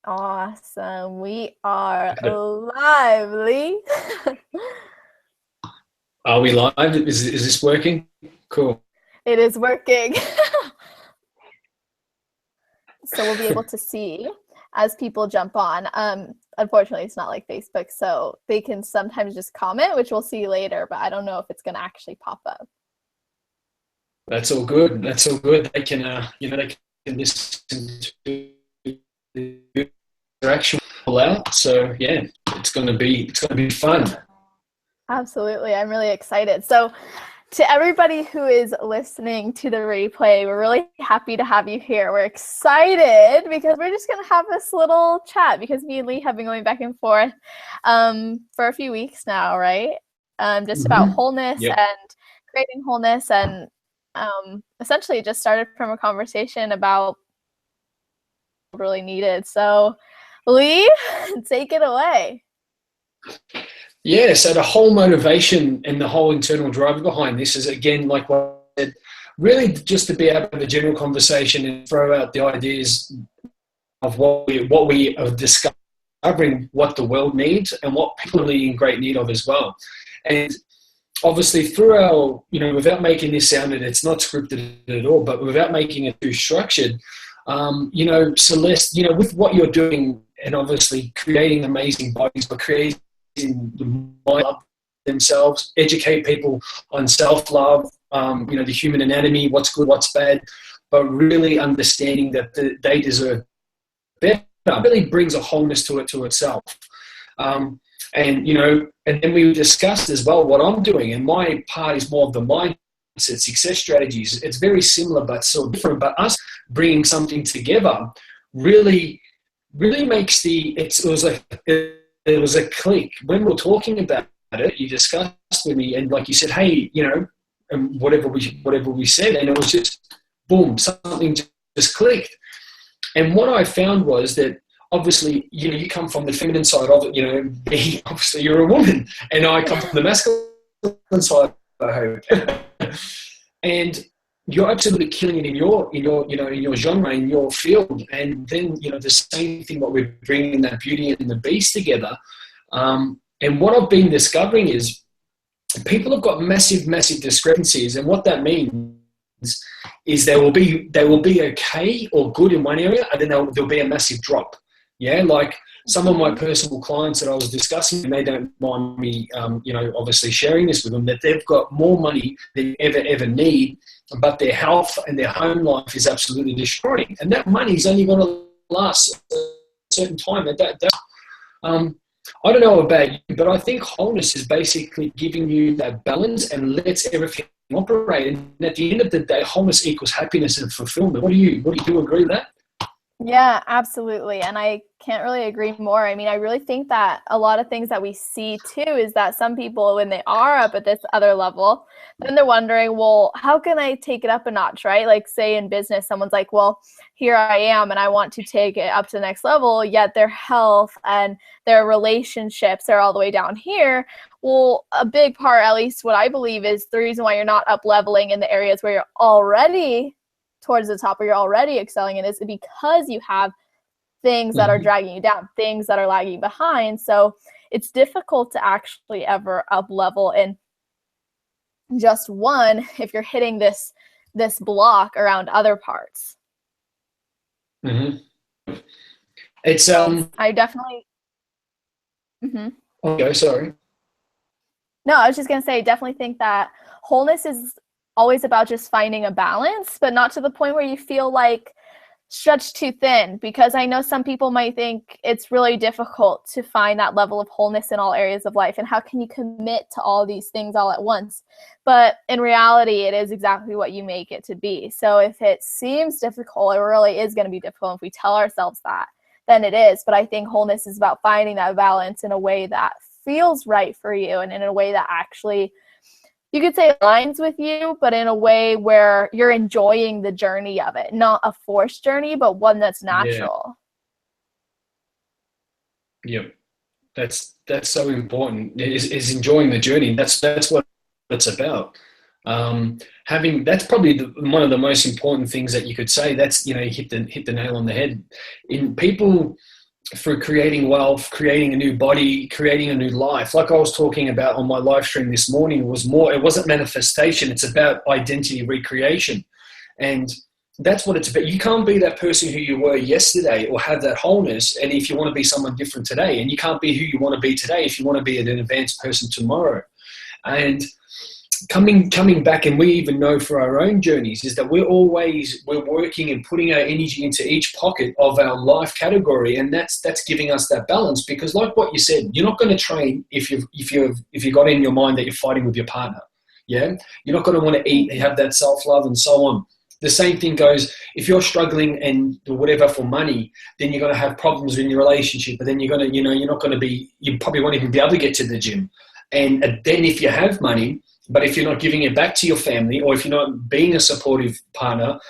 Awesome. We are live, Leigh. Are we live? Is this working? Cool. It is working. So we'll be able to see as people jump on. Unfortunately, it's not like Facebook, so they can sometimes just comment, which we'll see later, but I don't know if it's going to actually pop up. That's all good. That's all good. They can, they can listen to the interaction out. So yeah, it's going to be fun. Absolutely. I'm really excited. So to everybody who is listening to the replay, we're really happy to have you here. We're excited because we're just going to have this little chat because me and Leigh have been going back and forth for a few weeks now, right? Just about wholeness and creating wholeness, and essentially it just started from a conversation about what really needed. So Leigh, take it away. Yeah, so the whole motivation and the whole internal driver behind this is, again, like what I said, really just to be able to have a general conversation and throw out the ideas of what we are discovering, what the world needs and what people are really in great need of as well. And obviously through our, without making this sound, and it's not scripted at all, but without making it too structured, Celeste, with what you're doing and obviously creating amazing bodies, but creating the mind of themselves, educate people on self-love, the human anatomy, what's good, what's bad, but really understanding that they deserve better really brings a wholeness to itself. And then we discussed as well what I'm doing, and my part is more of the mindset, success strategies. It's very similar but so different, but us bringing something together really makes it was a click. When we're talking about it, you discussed with me, and like you said, hey, whatever we said, and it was just boom, something just clicked. And what I found was that obviously, you come from the feminine side of it. Obviously, you're a woman, and I come from the masculine side. I hope, and you're absolutely killing it in your genre, in your field. And then, the same thing, what we're bringing that beauty and the beast together. And what I've been discovering is people have got massive, massive discrepancies. And what that means is they will be okay or good in one area, and then there'll be a massive drop. Yeah. Like some of my personal clients that I was discussing, and they don't mind me, obviously sharing this with them, that they've got more money than ever need, but their health and their home life is absolutely destroying. And that money is only going to last a certain time. I don't know about you, but I think wholeness is basically giving you that balance and lets everything operate. And at the end of the day, wholeness equals happiness and fulfillment. What do you agree with that? Yeah, absolutely. And I can't really agree more. I mean, I really think that a lot of things that we see too is that some people, when they are up at this other level, then they're wondering, well, how can I take it up a notch, right? Like say in business, someone's like, well, here I am and I want to take it up to the next level, yet their health and their relationships are all the way down here. Well, a big part, at least what I believe, is the reason why you're not up leveling in the areas where you're already towards the top, or you're already excelling in, is because you have things that are dragging you down, things that are lagging behind. So it's difficult to actually ever up level in just one if you're hitting this block around other parts. It's I definitely okay, sorry. No, I was just gonna say, I definitely think that wholeness is always about just finding a balance, but not to the point where you feel like stretched too thin, because I know some people might think it's really difficult to find that level of wholeness in all areas of life, and how can you commit to all these things all at once? But in reality, it is exactly what you make it to be. So if it seems difficult, it really is going to be difficult. If we tell ourselves that, then it is. But I think wholeness is about finding that balance in a way that feels right for you, and in a way that actually, you could say, aligns with you, but in a way where you're enjoying the journey of it, not a forced journey, but one that's natural. Yeah. That's so important. Is enjoying the journey. That's what it's about. That's probably one of the most important things that you could say. That's hit the nail on the head. In people, through creating wealth, creating a new body, creating a new life. Like I was talking about on my live stream this morning, it wasn't manifestation. It's about identity recreation. And that's what it's about. You can't be that person who you were yesterday or have that wholeness. And if you want to be someone different today, and you can't be who you want to be today if you want to be an advanced person tomorrow. And coming back, and we even know for our own journeys, is that we're working and putting our energy into each pocket of our life category, and that's giving us that balance. Because like what you said, you're not going to train if you got in your mind that you're fighting with your partner. Yeah, you're not going to want to eat and have that self-love and so on. The same thing goes if you're struggling and whatever for money, then you're going to have problems in your relationship. But then you're not going to be, you probably won't even be able to get to the gym. And then if you have money, but if you're not giving it back to your family, or if you're not being a supportive partner,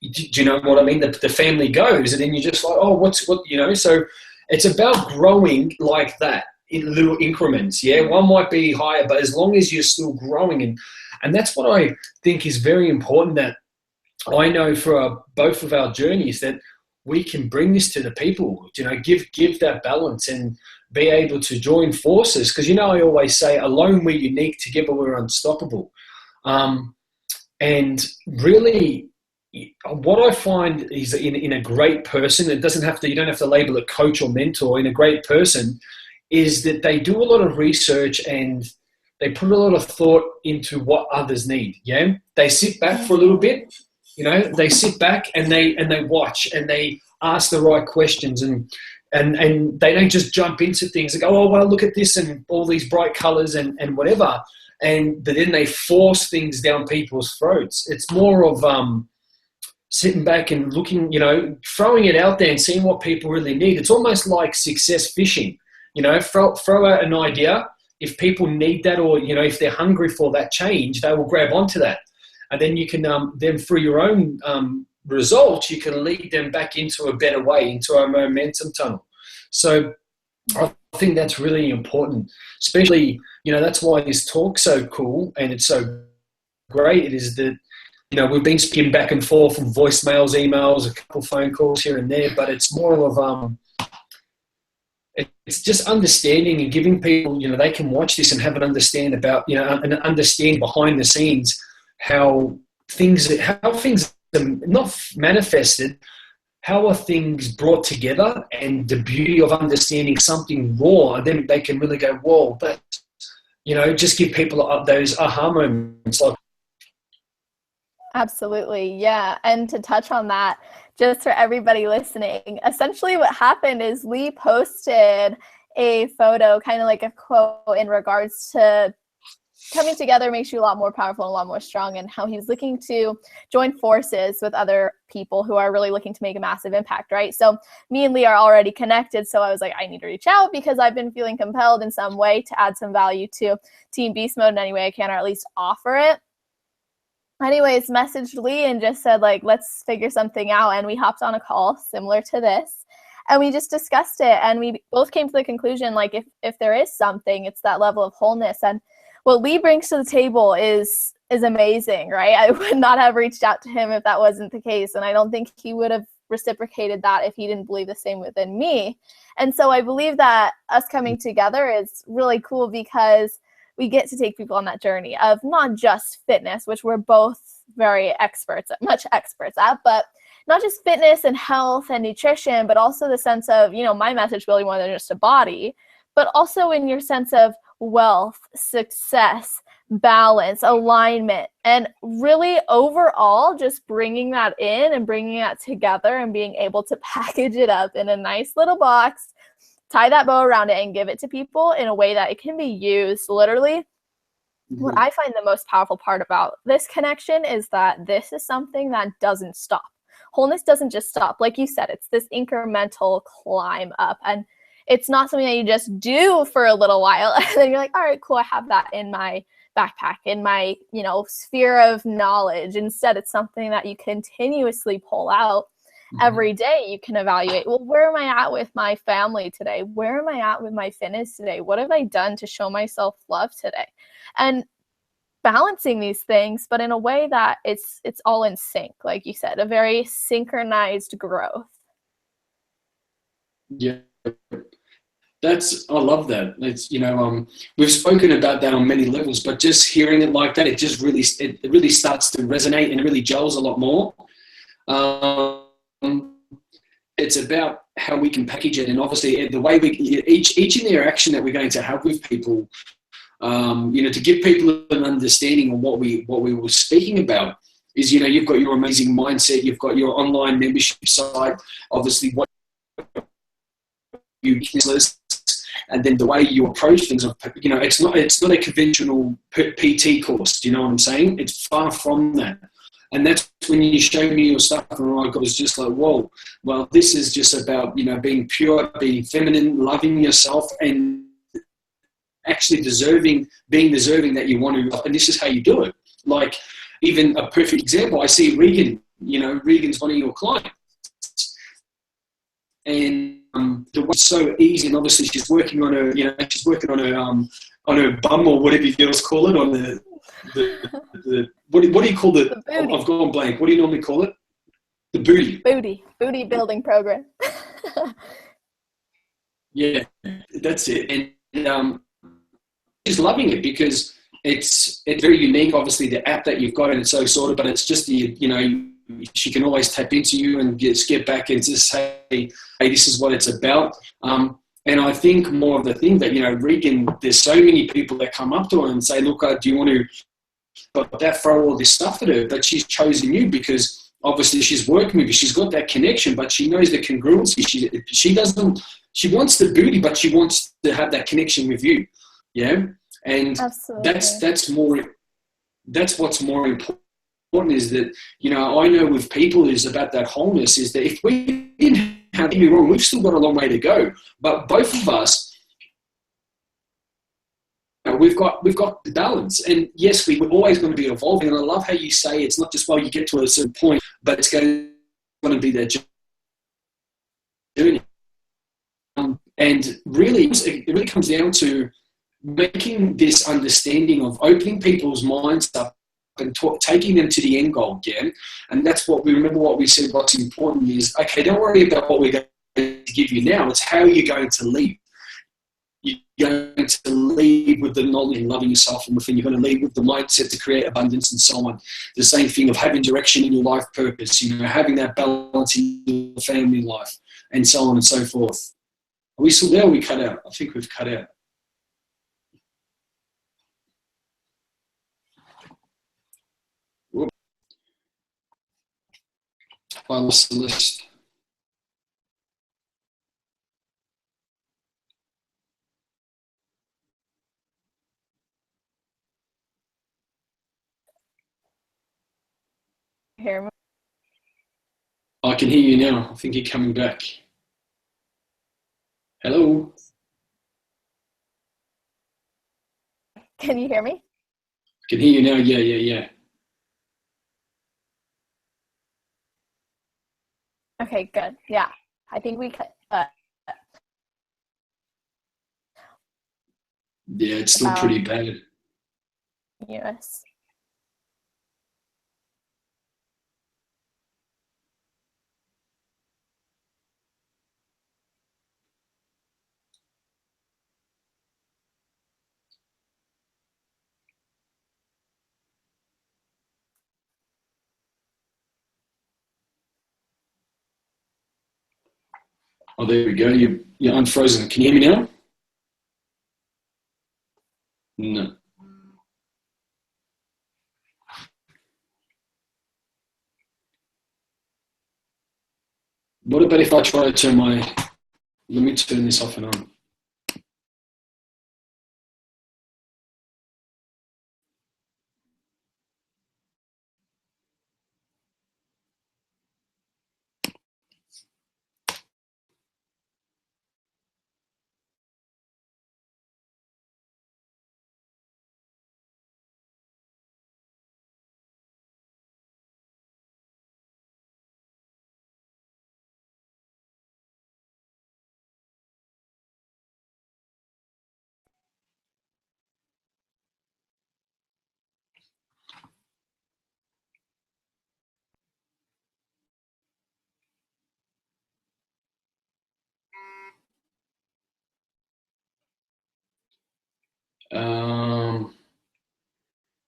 do you know what I mean? The family goes, and then you're just like, oh, so it's about growing like that in little increments. Yeah, one might be higher, but as long as you're still growing, and that's what I think is very important, that I know for both of our journeys, that we can bring this to the people, give that balance and be able to join forces. Because, I always say, alone we're unique, together we're unstoppable. And really what I find is in a great person, you don't have to label it coach or mentor, in a great person, is that they do a lot of research and they put a lot of thought into what others need. Yeah. They sit back for a little bit. They sit back and they watch and they ask the right questions, and they don't just jump into things and go, oh, well, look at this and all these bright colors and whatever. And then they force things down people's throats. It's more of sitting back and looking, throwing it out there and seeing what people really need. It's almost like success fishing, throw out an idea. If people need that, or, if they're hungry for that change, they will grab onto that. And then you can, then through your own results, you can lead them back into a better way, into a momentum tunnel. So I think that's really important, especially, that's why this talk's so cool and it's so great. It is that, we've been speaking back and forth from voicemails, emails, a couple phone calls here and there, but it's more of, it's just understanding and giving people, they can watch this and have an understand about, and understand behind the scenes how things are not manifested, how are things brought together, and the beauty of understanding something raw, and then they can really go, whoa, but, just give people those aha moments. Absolutely. Yeah. And to touch on that, just for everybody listening, essentially what happened is Leigh posted a photo, kind of like a quote in regards to coming together makes you a lot more powerful and a lot more strong, and how he's looking to join forces with other people who are really looking to make a massive impact, right? So me and Leigh are already connected, so I was like, I need to reach out because I've been feeling compelled in some way to add some value to Team Beast Mode in any way I can, or at least offer it. Anyways, messaged Leigh and just said, like, let's figure something out, and we hopped on a call similar to this, and we just discussed it, and we both came to the conclusion, like, if there is something, it's that level of wholeness. And what Leigh brings to the table is amazing, right? I would not have reached out to him if that wasn't the case. And I don't think he would have reciprocated that if he didn't believe the same within me. And so I believe that us coming together is really cool because we get to take people on that journey of not just fitness, which we're both very much experts at, but not just fitness and health and nutrition, but also the sense of, my message really more than just a body, but also in your sense of wealth, success, balance, alignment, and really overall just bringing that in and bringing that together and being able to package it up in a nice little box, tie that bow around it, and give it to people in a way that it can be used literally. Mm-hmm. What I find the most powerful part about this connection is that this is something that doesn't stop. Wholeness doesn't just stop. Like you said, it's this incremental climb up, and it's not something that you just do for a little while and then you're like, all right, cool, I have that in my backpack, in my, sphere of knowledge. Instead, it's something that you continuously pull out. Mm-hmm. Every day. You can evaluate, well, where am I at with my family today? Where am I at with my fitness today? What have I done to show myself love today? And balancing these things, but in a way that it's all in sync, like you said, a very synchronized growth. Yeah. I love that. It's, we've spoken about that on many levels, but just hearing it like that, it really starts to resonate and it really gels a lot more. It's about how we can package it, and obviously the way each interaction that we're going to have with people, to give people an understanding of what we were speaking about is, you've got your amazing mindset, you've got your online membership site, obviously what you and then the way you approach things. It's not a conventional PT course. Do you know what I'm saying? It's far from that. And that's when you show me your stuff, and I was just like, whoa, well, this is just about, being pure, being feminine, loving yourself, and actually being deserving that you want to, and this is how you do it. Like, even a perfect example, I see Regan, Regan's one of your clients. And the way it's so easy, and obviously she's working on her, on her bum, or whatever you girls call it, on the what do you call it? I've gone blank. What do you normally call it? The booty. Booty building program. Yeah, that's it. And she's loving it because it's very unique. Obviously, the app that you've got, and it's so sorted, but it's just she can always tap into you and get back and just say, hey, this is what it's about. And I think more of the thing that, Regan, there's so many people that come up to her and say, look, do you want to, but that throw all this stuff at her, but she's chosen you because obviously she's working with you. She's got that connection, but she knows the congruency. She wants the booty, but she wants to have that connection with you. Yeah. And Absolutely. that's what's more important is that, I know with people is about that wholeness is that if we didn't have to be wrong, we've still got a long way to go. But both of us, we've got the balance. And yes, we're always going to be evolving. And I love how you say it's not just, well, you get to a certain point, but it's going to be that journey. And really, it really comes down to making this understanding of opening people's minds up and taking them to the end goal again. And that's what we said. What's important is, okay, don't worry about what we're going to give you now. It's how you're going to leave. You're going to leave with the knowledge and loving yourself from within. You're going to leave with the mindset to create abundance and so on. The same thing of having direction in your life purpose, having that balance in your family life and so on and so forth. Are we still there? We cut out. I think we've cut out. I lost the list. Hear me? I can hear you now. I think you're coming back. Hello? Can you hear me? I can hear you now. Yeah. Okay, good. Yeah, I think we cut. Yeah, it's still pretty bad. Yes. Oh, there we go. You're unfrozen. Can you hear me now? No. What about if I try to turn let me turn this off and on.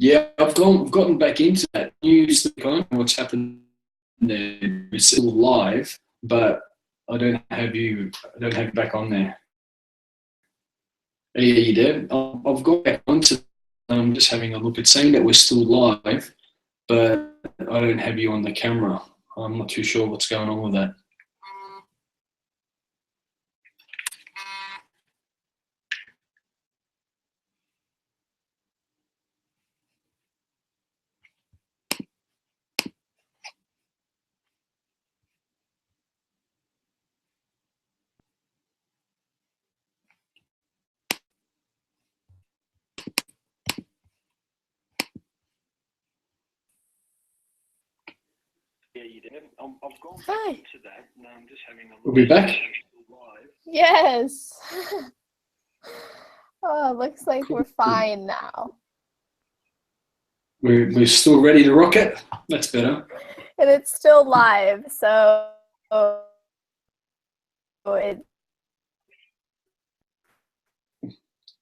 Yeah, I've gotten back into that news. I don't know what's happened there. It's still live, but I don't have you back on there. Yeah, you did. I've got back onto. I'm just having a look. It's saying that we're still live, but I don't have you on the camera. I'm not too sure what's going on with that. Yeah, you did. I've gone back into that. No, I'm just having a look. We'll be back. Yes. Oh, looks like we're fine now. We're still ready to rock it. That's better. And it's still live, so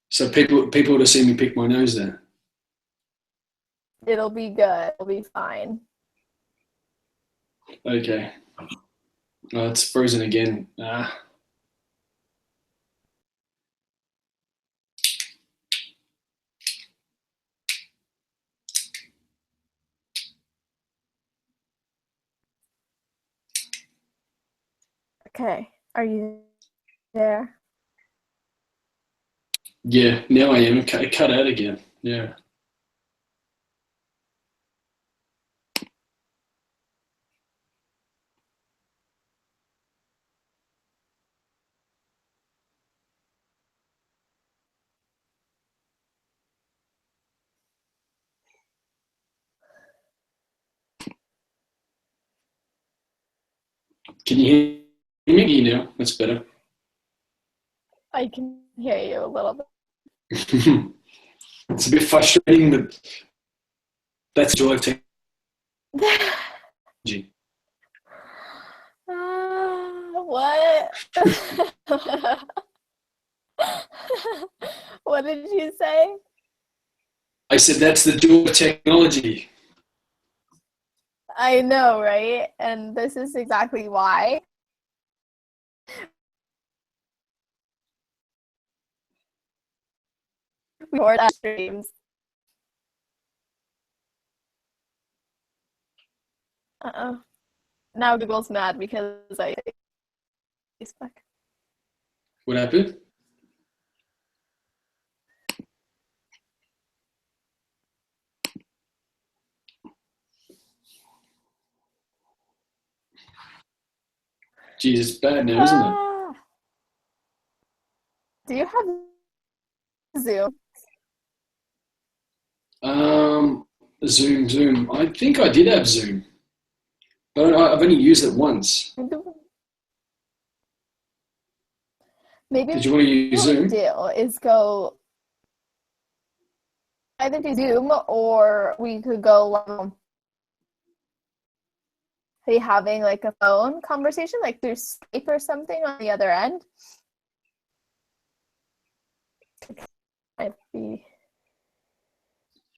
So people to see me pick my nose there. It'll be good. It'll be fine. Okay. Oh, it's frozen again. Okay. Are you there? Yeah, now I am. It cut out again. Yeah. Can you hear me now? That's better. I can hear you a little bit. It's a bit frustrating, but that's the joy of technology. What? What did you say? I said that's the joy of technology. I know, right? And this is exactly why. We record our streams. Uh-oh. Now Google's mad because I Facebook. What happened? Geez, it's bad now, isn't it? Do you have Zoom? Zoom. I think I did have Zoom, but I've only used it once. Maybe did you want to use Zoom? What we do is go either do Zoom or we could go be having like a phone conversation, like through Skype or something on the other end. Might be.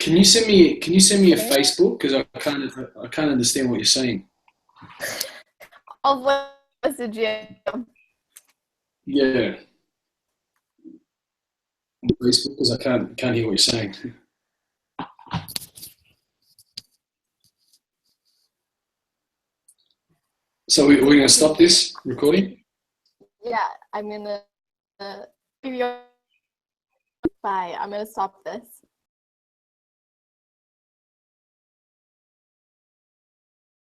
Can you send me a Facebook? Because I can't understand what you're saying. I'll message you. Yeah. Facebook, because I can't hear what you're saying. So we're going to stop this recording? Yeah, I'm going to give you a bye. I'm going to stop this.